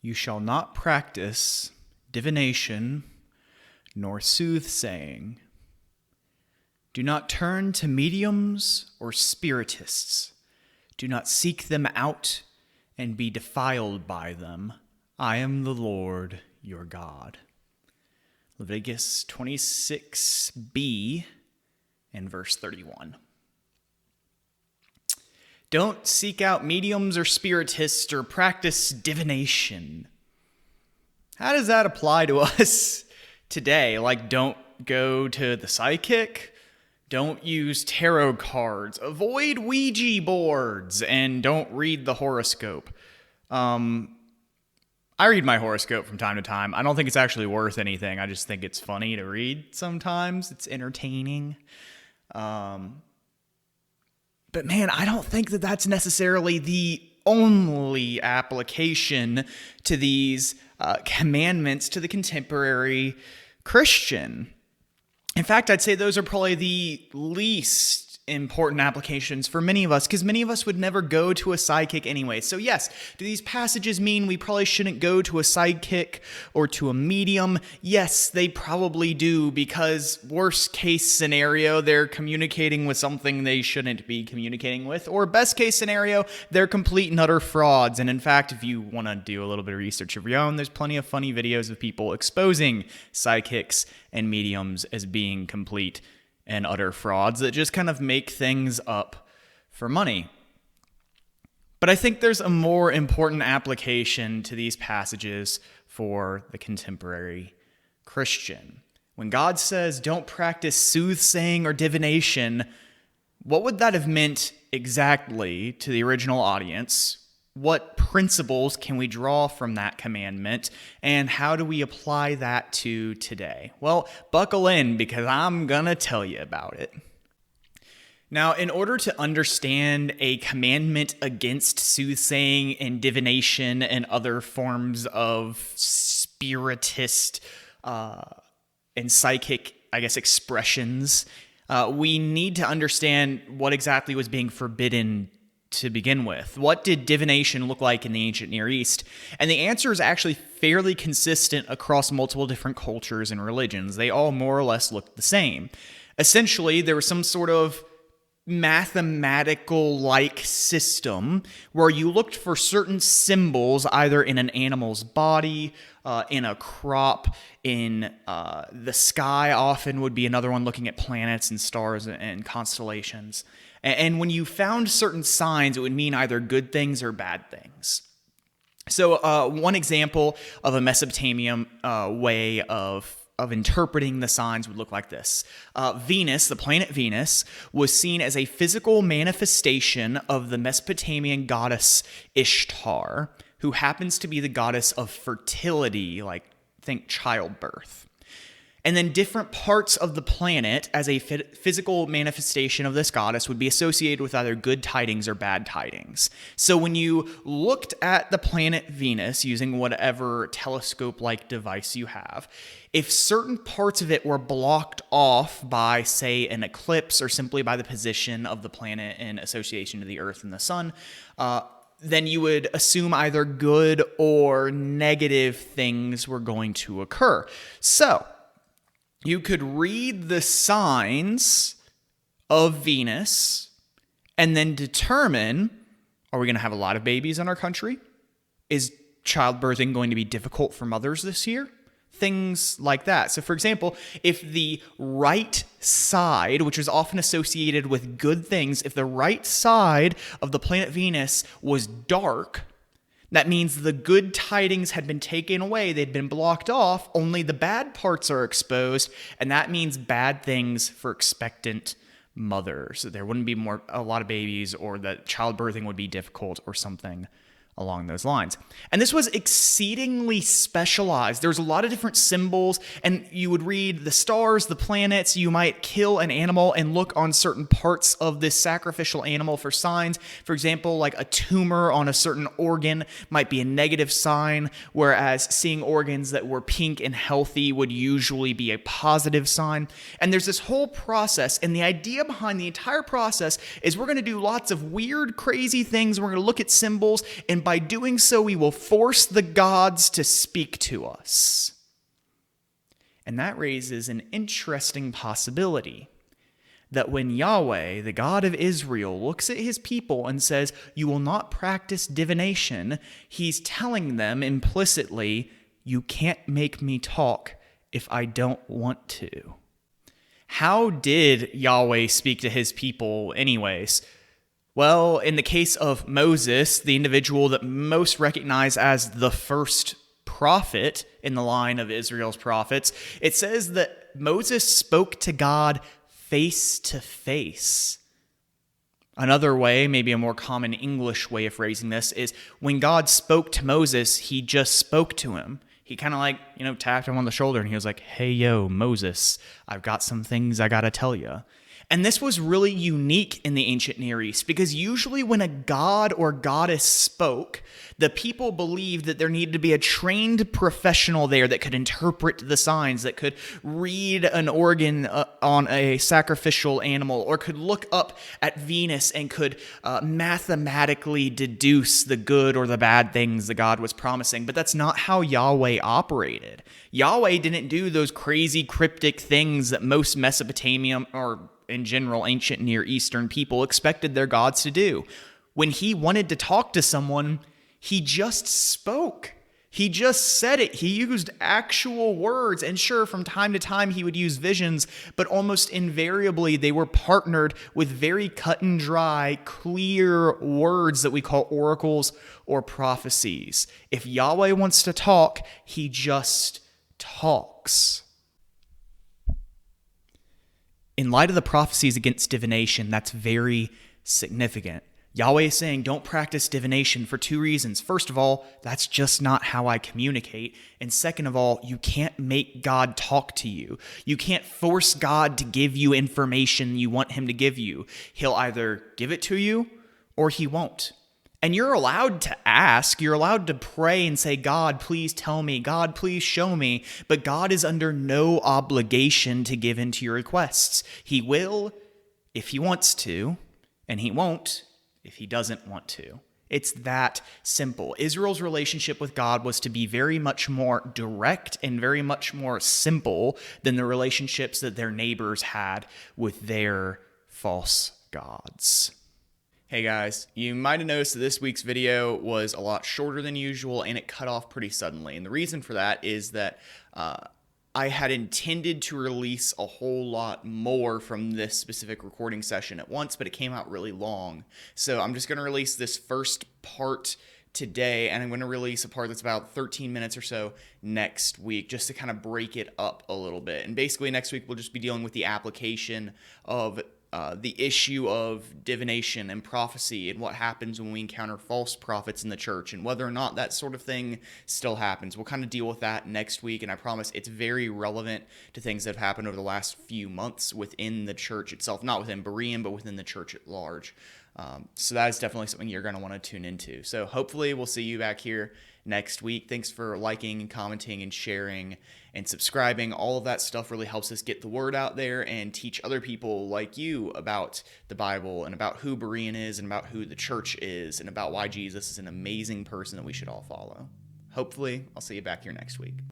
You shall not practice divination nor soothsaying. Do not turn to mediums or spiritists. Do not seek them out and be defiled by them. I am the Lord your God. Leviticus 26b and verse 31. Don't seek out mediums or spiritists or practice divination. How does that apply to us today? Like, don't go to the psychic, don't use tarot cards, avoid Ouija boards, and don't read the horoscope. I read my horoscope from time to time. I don't think it's actually worth anything. I just think it's funny to read sometimes. It's entertaining. But man, I don't think that that's necessarily the only application to these commandments to the contemporary Christian. In fact, I'd say those are probably the least important applications for many of us, because many of us would never go to a sidekick anyway. So yes, do these passages mean we probably shouldn't go to a sidekick or to a medium? Yes, they probably do, because worst case scenario, they're communicating with something they shouldn't be communicating with, or best case scenario, they're complete and utter frauds. And in fact, if you want to do a little bit of research of your own, there's plenty of funny videos of people exposing sidekicks and mediums as being complete and utter frauds that just kind of make things up for money. But I think there's a more important application to these passages for the contemporary Christian. When God says, don't practice soothsaying or divination, what would that have meant exactly to the original audience? What principles can we draw from that commandment, and how do we apply that to today? Well, buckle in, because I'm gonna tell you about it. Now, in order to understand a commandment against soothsaying and divination and other forms of spiritist and psychic, expressions, we need to understand what exactly was being forbidden to begin with. What did divination look like in the ancient Near East? And the answer is actually fairly consistent across multiple different cultures and religions. They all more or less looked the same. Essentially, there was some sort of mathematical-like system where you looked for certain symbols either in an animal's body, in a crop, in the sky often would be another one, looking at planets and stars and constellations. And when you found certain signs, it would mean either good things or bad things. So one example of a Mesopotamian way of interpreting the signs would look like this. Venus, the planet Venus, was seen as a physical manifestation of the Mesopotamian goddess Ishtar, who happens to be the goddess of fertility, like think childbirth. And then different parts of the planet as a physical manifestation of this goddess would be associated with either good tidings or bad tidings. So when you looked at the planet Venus using whatever telescope-like device you have, if certain parts of it were blocked off by, say, an eclipse or simply by the position of the planet in association to the Earth and the Sun, then you would assume either good or negative things were going to occur. So you could read the signs of Venus and then determine, are we going to have a lot of babies in our country? Is childbirthing going to be difficult for mothers this year? Things like that. So for example, if the right side, which was often associated with good things, if the right side of the planet Venus was dark, that means the good tidings had been taken away, they'd been blocked off, only the bad parts are exposed, and that means bad things for expectant mothers. There wouldn't be a lot of babies, or that childbirthing would be difficult or something along those lines. And this was exceedingly specialized. There was a lot of different symbols, and you would read the stars, the planets. You might kill an animal and look on certain parts of this sacrificial animal for signs. For example, like a tumor on a certain organ might be a negative sign, whereas seeing organs that were pink and healthy would usually be a positive sign. And there's this whole process, and the idea behind the entire process is we're going to do lots of weird, crazy things. We're going to look at symbols, and by doing so, we will force the gods to speak to us. And that raises an interesting possibility that when Yahweh, the God of Israel, looks at his people and says, "You will not practice divination," he's telling them implicitly, "You can't make me talk if I don't want to." How did Yahweh speak to his people anyways? Well, in the case of Moses, the individual that most recognize as the first prophet in the line of Israel's prophets, it says that Moses spoke to God face to face. Another way, maybe a more common English way of phrasing this, is when God spoke to Moses, he just spoke to him. He kind of like, tapped him on the shoulder and he was like, "Hey, yo, Moses, I've got some things I got to tell you." And this was really unique in the ancient Near East because usually when a god or goddess spoke, the people believed that there needed to be a trained professional there that could interpret the signs, that could read an organ on a sacrificial animal, or could look up at Venus and could mathematically deduce the good or the bad things the god was promising. But that's not how Yahweh operated. Yahweh didn't do those crazy cryptic things that most Mesopotamian or in general ancient Near Eastern people expected their gods to do. When he wanted to talk to someone, he just spoke. He just said it. He used actual words. And sure, from time to time he would use visions, but almost invariably they were partnered with very cut and dry, clear words that we call oracles or prophecies. If Yahweh wants to talk, he just talks. In light of the prophecies against divination, that's very significant. Yahweh is saying, don't practice divination for two reasons. First of all, that's just not how I communicate. And second of all, you can't make God talk to you. You can't force God to give you information you want him to give you. He'll either give it to you or he won't. And you're allowed to ask, you're allowed to pray and say, "God, please tell me, God, please show me," but God is under no obligation to give in to your requests. He will if he wants to, and he won't if he doesn't want to. It's that simple. Israel's relationship with God was to be very much more direct and very much more simple than the relationships that their neighbors had with their false gods. Hey guys, you might have noticed that this week's video was a lot shorter than usual and it cut off pretty suddenly. And the reason for that is that I had intended to release a whole lot more from this specific recording session at once, but it came out really long. So I'm just going to release this first part today, and I'm going to release a part that's about 13 minutes or so next week, just to kind of break it up a little bit. And basically next week we'll just be dealing with the application of the issue of divination and prophecy and what happens when we encounter false prophets in the church and whether or not that sort of thing still happens. We'll kind of deal with that next week, and I promise it's very relevant to things that have happened over the last few months within the church itself, not within Berean, but within the church at large. So that is definitely something you're going to want to tune into. So hopefully we'll see you back here next week. Thanks for liking and commenting and sharing and subscribing. All of that stuff really helps us get the word out there and teach other people like you about the Bible and about who Berean is and about who the church is and about why Jesus is an amazing person that we should all follow. Hopefully, I'll see you back here next week.